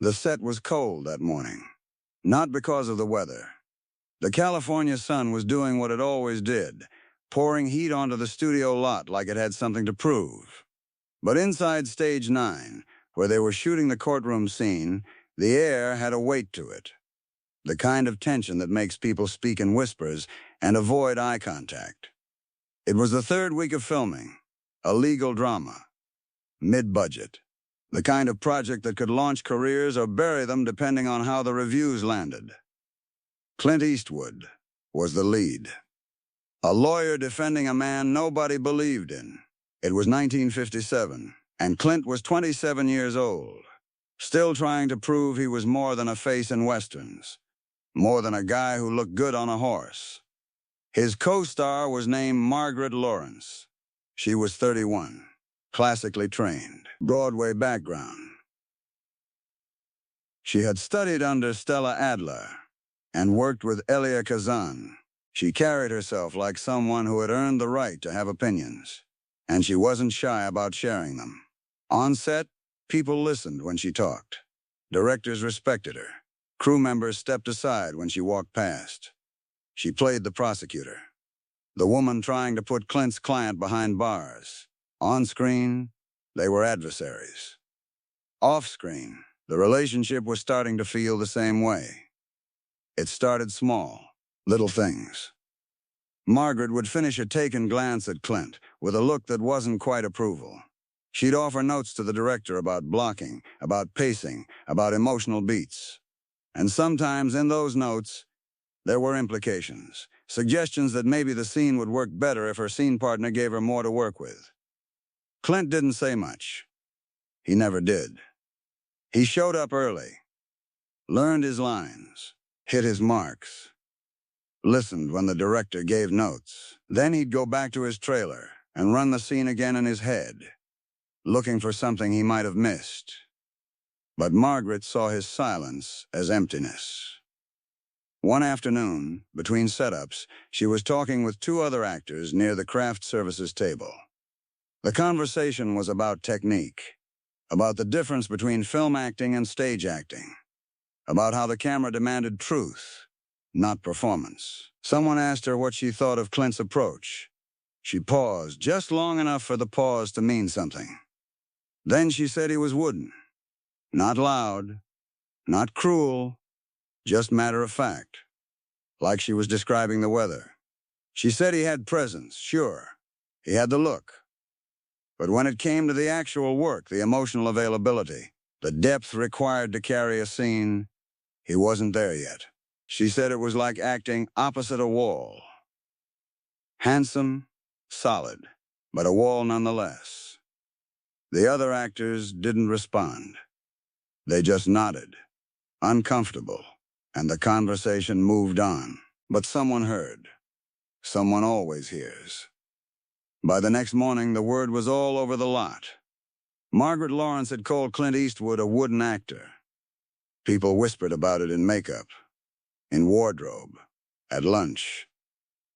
The set was cold that morning, not because of the weather. The California sun was doing what it always did, pouring heat onto the studio lot like it had something to prove. But inside Stage 9, where they were shooting the courtroom scene, the air had a weight to it. The kind of tension that makes people speak in whispers and avoid eye contact. It was the third week of filming, a legal drama, mid-budget. The kind of project that could launch careers or bury them depending on how the reviews landed. Clint Eastwood was the lead. A lawyer defending a man nobody believed in. It was 1957, and Clint was 27 years old, still trying to prove he was more than a face in westerns, more than a guy who looked good on a horse. His co-star was named Margaret Lawrence. She was 31, classically trained, Broadway background. She had studied under Stella Adler and worked with Elia Kazan. She carried herself like someone who had earned the right to have opinions, and she wasn't shy about sharing them. On set, people listened when she talked. Directors respected her. Crew members stepped aside when she walked past. She played the prosecutor, the woman trying to put Clint's client behind bars. On screen, they were adversaries. Off screen, the relationship was starting to feel the same way. It started small, little things. Margaret would finish a taken glance at Clint with a look that wasn't quite approval. She'd offer notes to the director about blocking, about pacing, about emotional beats. And sometimes in those notes, there were implications, suggestions that maybe the scene would work better if her scene partner gave her more to work with. Clint didn't say much. He never did. He showed up early, learned his lines, hit his marks, listened when the director gave notes. Then he'd go back to his trailer and run the scene again in his head, looking for something he might have missed. But Margaret saw his silence as emptiness. One afternoon, between setups, she was talking with two other actors near the craft services table. The conversation was about technique, about the difference between film acting and stage acting, about how the camera demanded truth, not performance. Someone asked her what she thought of Clint's approach. She paused just long enough for the pause to mean something. Then she said he was wooden. Not loud, not cruel, just matter of fact, like she was describing the weather. She said he had presence, sure. He had the look. But when it came to the actual work, the emotional availability, the depth required to carry a scene, he wasn't there yet. She said it was like acting opposite a wall. Handsome, solid, but a wall nonetheless. The other actors didn't respond. They just nodded, uncomfortable, and the conversation moved on. But someone heard. Someone always hears. By the next morning, the word was all over the lot. Margaret Lawrence had called Clint Eastwood a wooden actor. People whispered about it in makeup, in wardrobe, at lunch.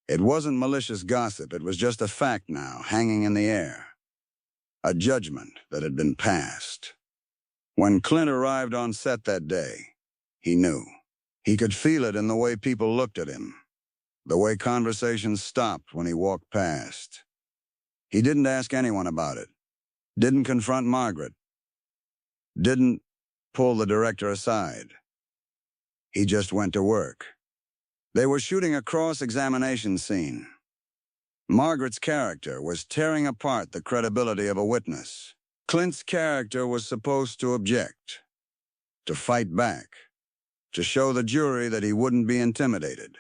It wasn't malicious gossip, it was just a fact now, hanging in the air. A judgment that had been passed. When Clint arrived on set that day, he knew. He could feel it in the way people looked at him, the way conversations stopped when he walked past. He didn't ask anyone about it, didn't confront Margaret, didn't pull the director aside. He just went to work. They were shooting a cross-examination scene. Margaret's character was tearing apart the credibility of a witness. Clint's character was supposed to object, to fight back, to show the jury that he wouldn't be intimidated.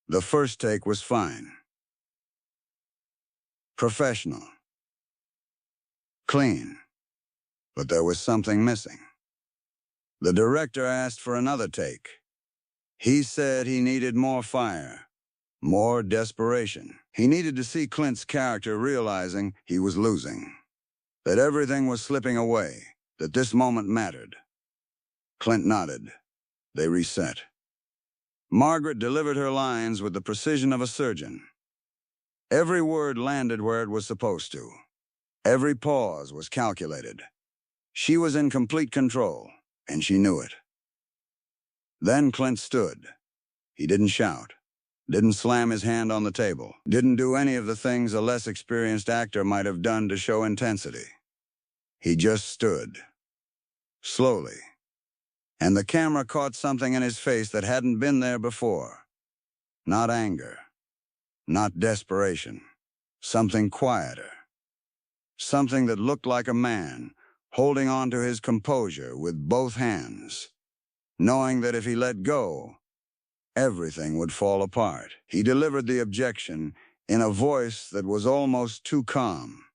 The first take was fine. Professional. Clean. But there was something missing. The director asked for another take. He said he needed more fire, more desperation. He needed to see Clint's character realizing he was losing, that everything was slipping away, that this moment mattered. Clint nodded. They reset. Margaret delivered her lines with the precision of a surgeon. Every word landed where it was supposed to. Every pause was calculated. She was in complete control, and she knew it. Then Clint stood. He didn't shout, didn't slam his hand on the table, didn't do any of the things a less experienced actor might have done to show intensity. He just stood, slowly, and the camera caught something in his face that hadn't been there before. Not anger, not desperation, something quieter. Something that looked like a man, holding on to his composure with both hands, knowing that if he let go, everything would fall apart. He delivered the objection in a voice that was almost too calm.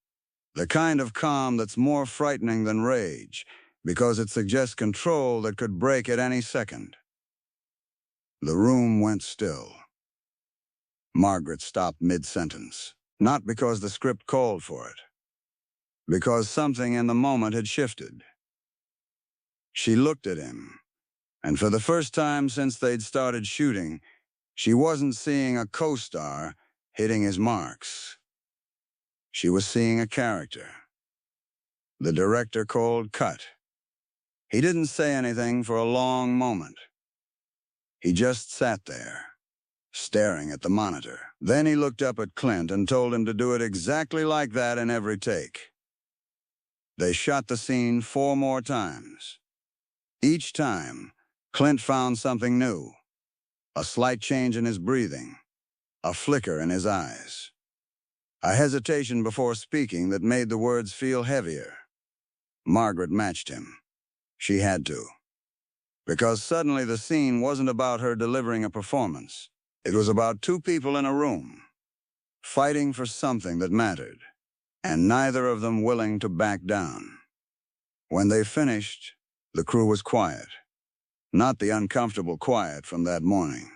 The kind of calm that's more frightening than rage, because it suggests control that could break at any second. The room went still. Margaret stopped mid-sentence, not because the script called for it, because something in the moment had shifted. She looked at him, and for the first time since they'd started shooting, she wasn't seeing a co-star hitting his marks. She was seeing a character. The director called cut. He didn't say anything for a long moment. He just sat there, staring at the monitor. Then he looked up at Clint and told him to do it exactly like that in every take. They shot the scene 4 more times. Each time, Clint found something new. A slight change in his breathing, a flicker in his eyes, a hesitation before speaking that made the words feel heavier. Margaret matched him. She had to. Because suddenly the scene wasn't about her delivering a performance. It was about 2 people in a room, fighting for something that mattered, and neither of them willing to back down. When they finished, the crew was quiet. Not the uncomfortable quiet from that morning.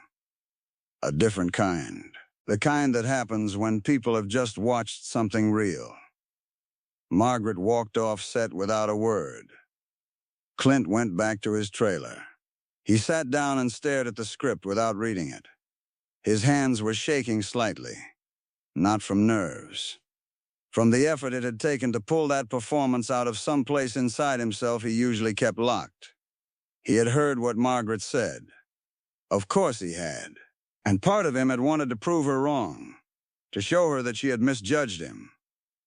A different kind. The kind that happens when people have just watched something real. Margaret walked off set without a word. Clint went back to his trailer. He sat down and stared at the script without reading it. His hands were shaking slightly. Not from nerves. From the effort it had taken to pull that performance out of some place inside himself he usually kept locked. He had heard what Margaret said. Of course he had. And part of him had wanted to prove her wrong, to show her that she had misjudged him,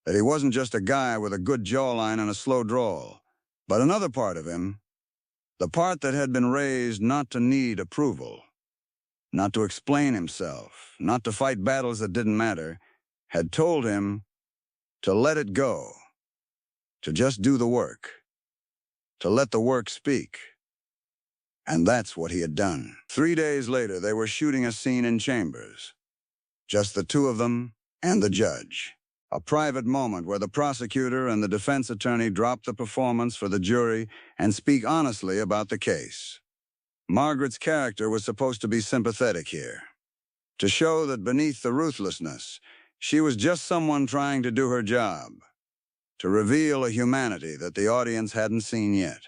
that he wasn't just a guy with a good jawline and a slow drawl. But another part of him, the part that had been raised not to need approval, not to explain himself, not to fight battles that didn't matter, had told him to let it go, to just do the work, to let the work speak. And that's what he had done. 3 days later, they were shooting a scene in chambers. Just the 2 of them and the judge. A private moment where the prosecutor and the defense attorney drop the performance for the jury and speak honestly about the case. Margaret's character was supposed to be sympathetic here, to show that beneath the ruthlessness, she was just someone trying to do her job, to reveal a humanity that the audience hadn't seen yet.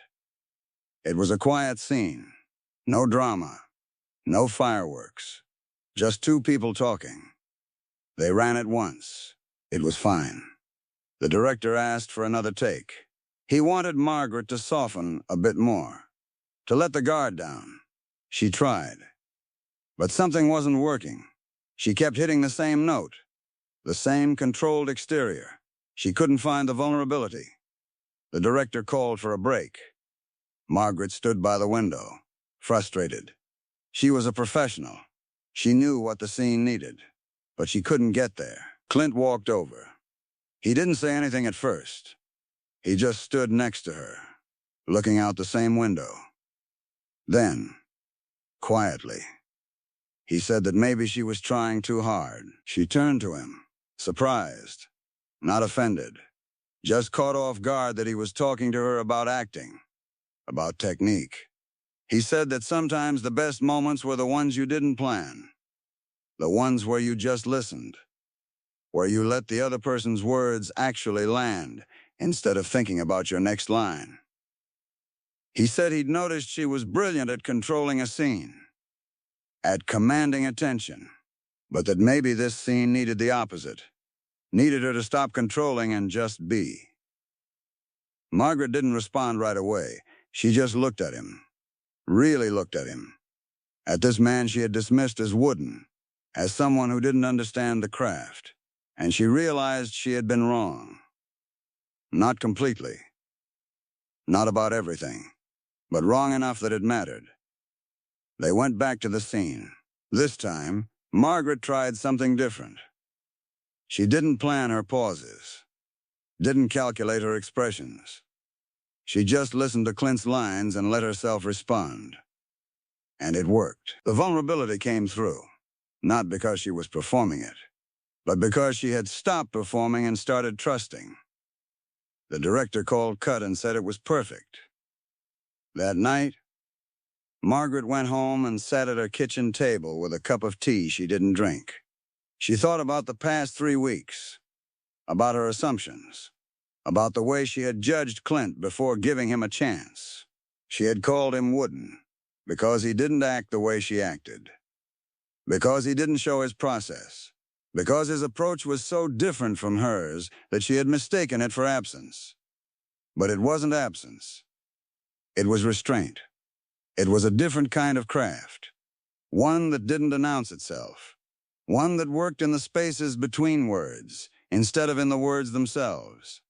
It was a quiet scene. No drama. No fireworks. Just 2 people talking. They ran it once. It was fine. The director asked for another take. He wanted Margaret to soften a bit more, to let the guard down. She tried. But something wasn't working. She kept hitting the same note, the same controlled exterior. She couldn't find the vulnerability. The director called for a break. Margaret stood by the window, frustrated. She was a professional. She knew what the scene needed, but she couldn't get there. Clint walked over. He didn't say anything at first. He just stood next to her, looking out the same window. Then, quietly, he said that maybe she was trying too hard. She turned to him, surprised, not offended, just caught off guard that he was talking to her about acting, about technique. He said that sometimes the best moments were the ones you didn't plan, the ones where you just listened, where you let the other person's words actually land instead of thinking about your next line. He said he'd noticed she was brilliant at controlling a scene, at commanding attention, but that maybe this scene needed the opposite, needed her to stop controlling and just be. Margaret didn't respond right away. She just looked at him. Really looked at him. At this man she had dismissed as wooden, as someone who didn't understand the craft. And she realized she had been wrong. Not completely. Not about everything. But wrong enough that it mattered. They went back to the scene. This time, Margaret tried something different. She didn't plan her pauses. Didn't calculate her expressions. She just listened to Clint's lines and let herself respond. And it worked. The vulnerability came through, not because she was performing it, but because she had stopped performing and started trusting. The director called cut and said it was perfect. That night, Margaret went home and sat at her kitchen table with a cup of tea she didn't drink. She thought about the past 3 weeks, about her assumptions, about the way she had judged Clint before giving him a chance. She had called him wooden because he didn't act the way she acted, because he didn't show his process, because his approach was so different from hers that she had mistaken it for absence. But it wasn't absence. It was restraint. It was a different kind of craft, one that didn't announce itself, one that worked in the spaces between words instead of in the words themselves.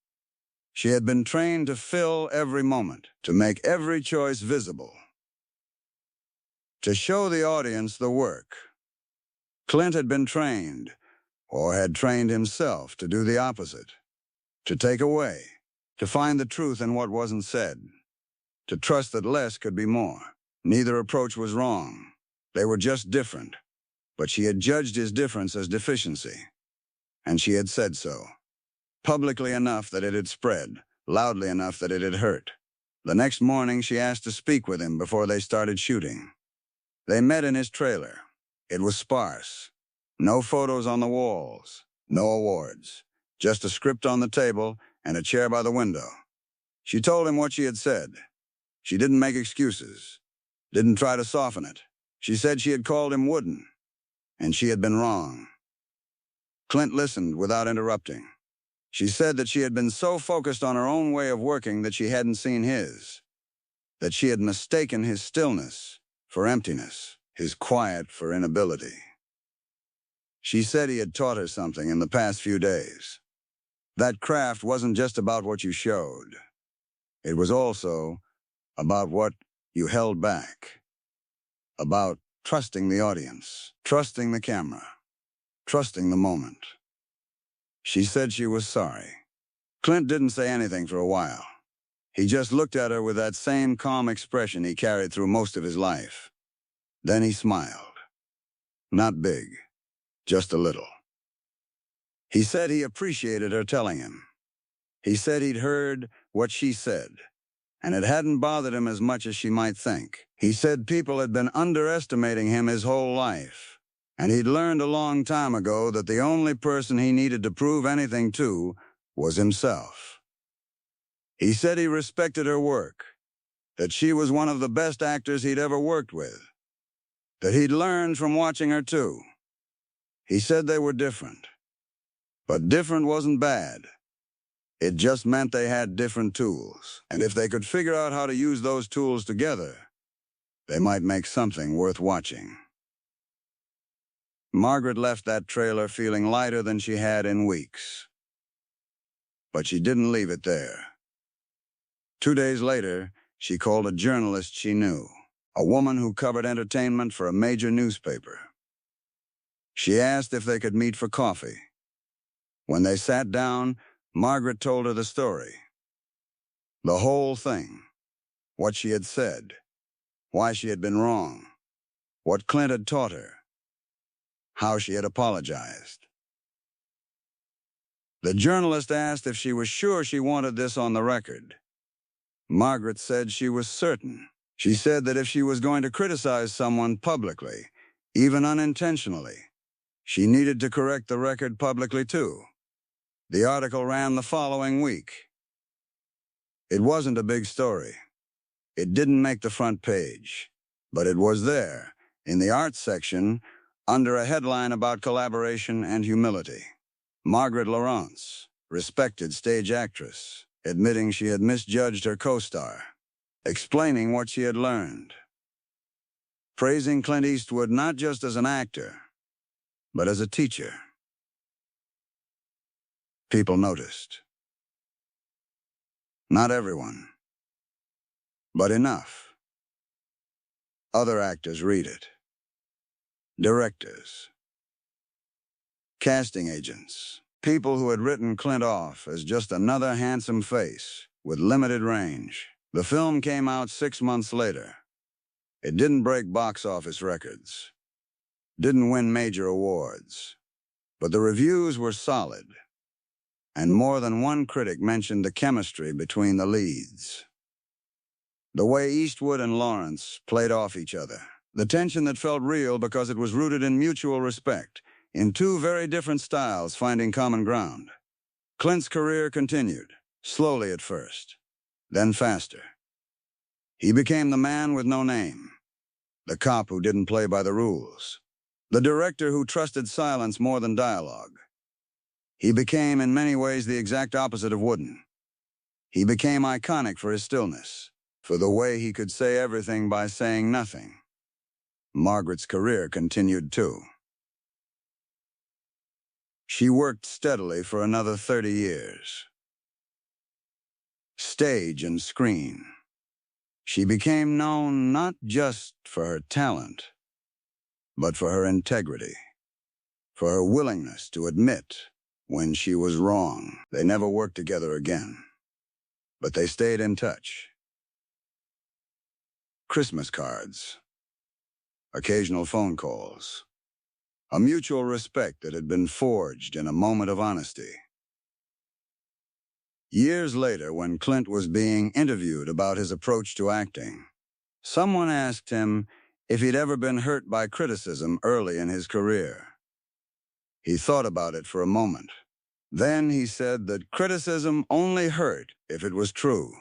She had been trained to fill every moment, to make every choice visible, to show the audience the work. Clint had been trained, or had trained himself, to do the opposite, to take away, to find the truth in what wasn't said, to trust that less could be more. Neither approach was wrong. They were just different, but she had judged his difference as deficiency, and she had said so, publicly enough that it had spread, loudly enough that it had hurt. The next morning she asked to speak with him before they started shooting. They met in his trailer. It was sparse. No photos on the walls, no awards, just a script on the table and a chair by the window. She told him what she had said. She didn't make excuses, didn't try to soften it. She said she had called him wooden, and she had been wrong. Clint listened without interrupting. She said that she had been so focused on her own way of working that she hadn't seen his, that she had mistaken his stillness for emptiness, his quiet for inability. She said he had taught her something in the past few days. That craft wasn't just about what you showed. It was also about what you held back, about trusting the audience, trusting the camera, trusting the moment. She said she was sorry. Clint didn't say anything for a while. He just looked at her with that same calm expression he carried through most of his life. Then he smiled. Not big, just a little. He said he appreciated her telling him. He said he'd heard what she said, and it hadn't bothered him as much as she might think. He said people had been underestimating him his whole life, and he'd learned a long time ago that the only person he needed to prove anything to was himself. He said he respected her work, that she was one of the best actors he'd ever worked with, that he'd learned from watching her too. He said they were different, but different wasn't bad. It just meant they had different tools, and if they could figure out how to use those tools together, they might make something worth watching. Margaret left that trailer feeling lighter than she had in weeks. But she didn't leave it there. 2 days later, she called a journalist she knew, a woman who covered entertainment for a major newspaper. She asked if they could meet for coffee. When they sat down, Margaret told her the story. The whole thing. What she had said. Why she had been wrong. What Clint had taught her. How she had apologized. The journalist asked if she was sure she wanted this on the record. Margaret said she was certain. She said that if she was going to criticize someone publicly, even unintentionally, she needed to correct the record publicly too. The article ran the following week. It wasn't a big story. It didn't make the front page, but it was there, in the arts section, under a headline about collaboration and humility. Margaret Lawrence, respected stage actress. admitting she had misjudged her co-star, explaining what she had learned, praising Clint Eastwood not just as an actor, but as a teacher. People noticed. Not everyone, but enough. Other actors read it. Directors, casting agents, people who had written Clint off as just another handsome face with limited range. The film came out 6 months later. It didn't break box office records, didn't win major awards, but the reviews were solid, and more than one critic mentioned the chemistry between the leads. The way Eastwood and Lawrence played off each other, the tension that felt real because it was rooted in mutual respect, in two very different styles finding common ground. Clint's career continued, slowly at first, then faster. He became the man with no name, the cop who didn't play by the rules, the director who trusted silence more than dialogue. He became, in many ways, the exact opposite of Wooden. He became iconic for his stillness, for the way he could say everything by saying nothing. Margaret's career continued too. She worked steadily for another 30 years. Stage and screen. She became known not just for her talent, but for her integrity, for her willingness to admit when she was wrong. They never worked together again, but they stayed in touch. Christmas cards, occasional phone calls, a mutual respect that had been forged in a moment of honesty. Years later, when Clint was being interviewed about his approach to acting, someone asked him if he'd ever been hurt by criticism early in his career. He thought about it for a moment. Then he said that criticism only hurt if it was true,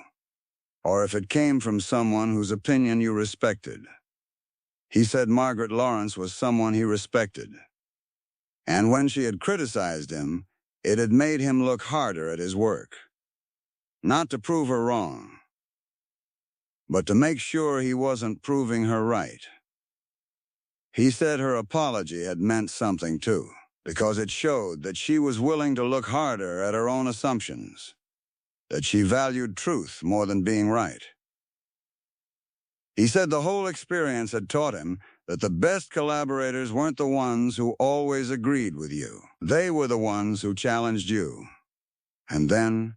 or if it came from someone whose opinion you respected. He said Margaret Lawrence was someone he respected, and when she had criticized him, it had made him look harder at his work. Not to prove her wrong, but to make sure he wasn't proving her right. He said her apology had meant something too, because it showed that she was willing to look harder at her own assumptions, that she valued truth more than being right. He said the whole experience had taught him that the best collaborators weren't the ones who always agreed with you. They were the ones who challenged you, and then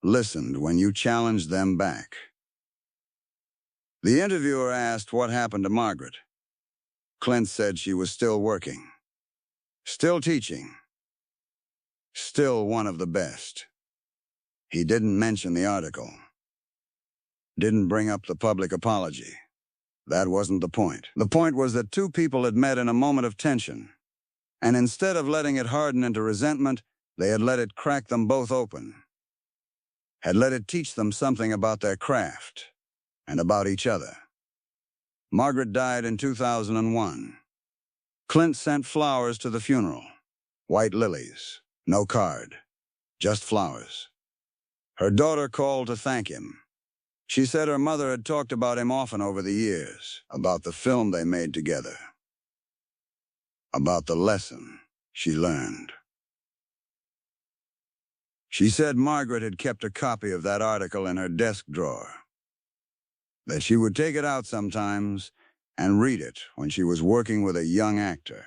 listened when you challenged them back. The interviewer asked what happened to Margaret. Clint said she was still working, still teaching, still one of the best. He didn't mention the article, didn't bring up the public apology. That wasn't the point. The point was that two people had met in a moment of tension, and instead of letting it harden into resentment, they had let it crack them both open, had let it teach them something about their craft and about each other. Margaret died in 2001. Clint sent flowers to the funeral. White lilies, no card, just flowers. Her daughter called to thank him. She said her mother had talked about him often over the years, about the film they made together, about the lesson she learned. She said Margaret had kept a copy of that article in her desk drawer, that she would take it out sometimes and read it when she was working with a young actor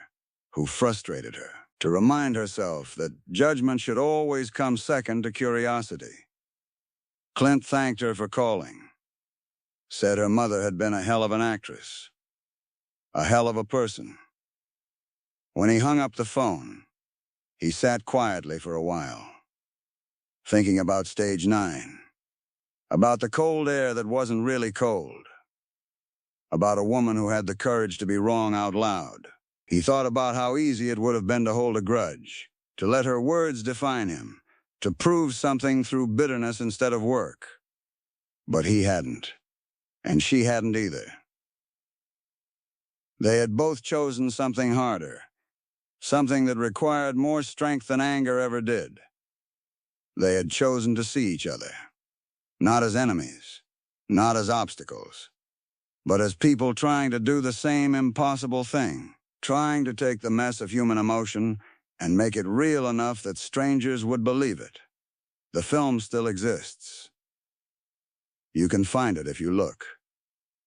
who frustrated her, to remind herself that judgment should always come second to curiosity. Clint thanked her for calling, said her mother had been a hell of an actress, a hell of a person. When he hung up the phone, he sat quietly for a while, thinking about Stage 9, about the cold air that wasn't really cold, about a woman who had the courage to be wrong out loud. He thought about how easy it would have been to hold a grudge, to let her words define him, to prove something through bitterness instead of work. But he hadn't, and she hadn't either. They had both chosen something harder, something that required more strength than anger ever did. They had chosen to see each other. Not as enemies, not as obstacles, but as people trying to do the same impossible thing, trying to take the mess of human emotion and make it real enough that strangers would believe it. The film still exists. You can find it if you look.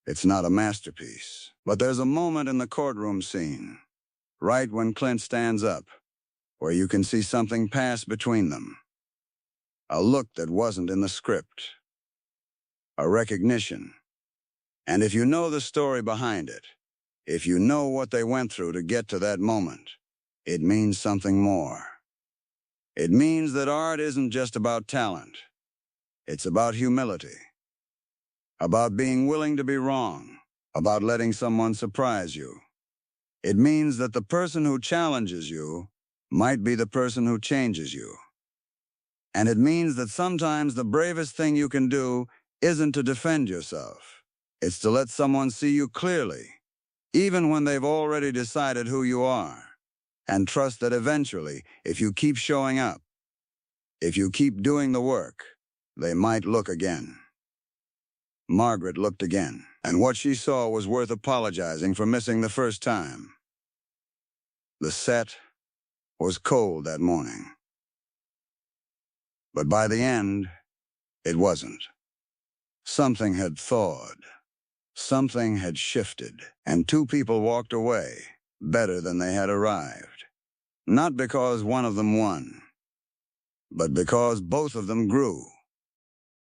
It's not a masterpiece, but there's a moment in the courtroom scene, right when Clint stands up, where you can see something pass between them. A look that wasn't in the script. A recognition. And if you know the story behind it, if you know what they went through to get to that moment, it means something more. It means that art isn't just about talent. It's about humility. About being willing to be wrong. About letting someone surprise you. It means that the person who challenges you might be the person who changes you. And it means that sometimes the bravest thing you can do isn't to defend yourself. It's to let someone see you clearly, even when they've already decided who you are. And trust that eventually, if you keep showing up, if you keep doing the work, they might look again. Margaret looked again, and what she saw was worth apologizing for missing the first time. The set was cold that morning. But by the end, it wasn't. Something had thawed. Something had shifted, and two people walked away better than they had arrived. Not because one of them won, but because both of them grew.